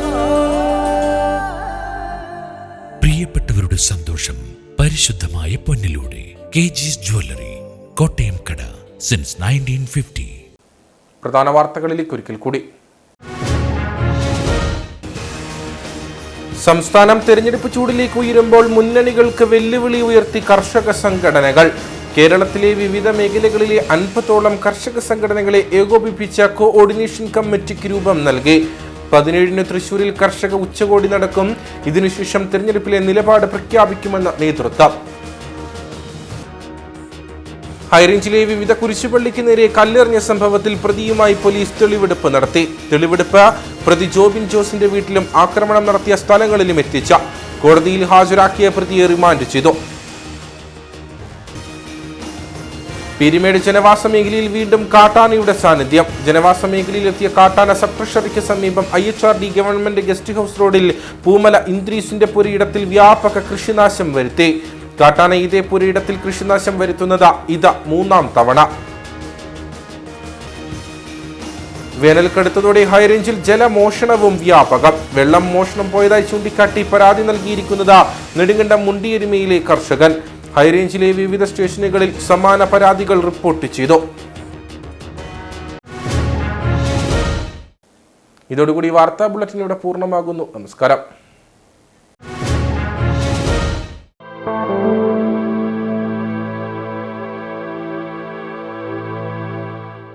പ്രിയപ്പെട്ടവരുടെ സന്തോഷം പരിശുദ്ധമായ പൊന്നിലൂടെ KG's ജ്വല്ലറി, കോട്ടയം കട, സിൻസ് 1950. പ്രധാന വാർത്തകളിലേക്ക് ഒരിക്കൽ കൂടി. സംസ്ഥാനം തെരഞ്ഞെടുപ്പ് ചൂടിലേക്ക് ഉയരുമ്പോൾ മുന്നണികൾക്ക് വെല്ലുവിളി ഉയർത്തി കർഷക സംഘടനകൾ. കേരളത്തിലെ വിവിധ മേഖലകളിലെ 50ഓളം കർഷക സംഘടനകളെ ഏകോപിപ്പിച്ച കോഓർഡിനേഷൻ കമ്മിറ്റിക്ക് രൂപം നൽകി. 17-ന് തൃശൂരിൽ കർഷക ഉച്ചകോടി നടക്കും. ഇതിനുശേഷം തെരഞ്ഞെടുപ്പിലെ നിലപാട് പ്രഖ്യാപിക്കുമെന്ന് നേതൃത്വം. ഹൈറേഞ്ചിലെ വിവിധ കുരിശുപള്ളിക്ക് നേരെ കല്ലെറിഞ്ഞ സംഭവത്തിൽ പ്രതിയുമായി പോലീസ് തെളിവെടുപ്പ് നടത്തി. തെളിവെടുപ്പ് പ്രതി ജോബിൻ ജോസിന്റെ വീട്ടിലും ആക്രമണം നടത്തിയ സ്ഥലങ്ങളിലും എത്തിച്ച കോടതിയിൽ ഹാജരാക്കിയ പ്രതിയെ റിമാൻഡ് ചെയ്തു. പീരിമേട് ജനവാസ മേഖലയിൽ വീണ്ടും കാട്ടാനയുടെ സാന്നിധ്യം. ജനവാസ മേഖലയിലെത്തിയ കാട്ടാന സബ് ട്രഷറിക്ക് സമീപം IHRD ഗവൺമെന്റ് ഗസ്റ്റ് ഹൌസ് റോഡിൽ പൂമല ഇന്ദ്രീസിന്റെ പുരയിടത്തിൽ വ്യാപക കൃഷിനാശം വരുത്തി. കാട്ടാന ഇതേ പുരയിടത്തിൽ കൃഷിനാശം വരുത്തുന്നത് ഇത് മൂന്നാം തവണ. വേനൽ കടുത്തതോടെ ഹൈറേഞ്ചിൽ ജലമോഷണവും വ്യാപകം. വെള്ളം മോഷണം പോയതായി ചൂണ്ടിക്കാട്ടി പരാതി നൽകിയിരിക്കുന്നത് നെടുങ്കണ്ടം മുണ്ടിയെരുമയിലെ കർഷകൻ. ഹൈറേഞ്ചിലെ വിവിധ സ്റ്റേഷനുകളിൽ സമാന പരാതികൾ റിപ്പോർട്ട് ചെയ്തു. ഇതോടുകൂടി വാർത്താ ബുള്ളറ്റിൻ ഇവിടെ പൂർണ്ണമാകുന്നു. നമസ്കാരം.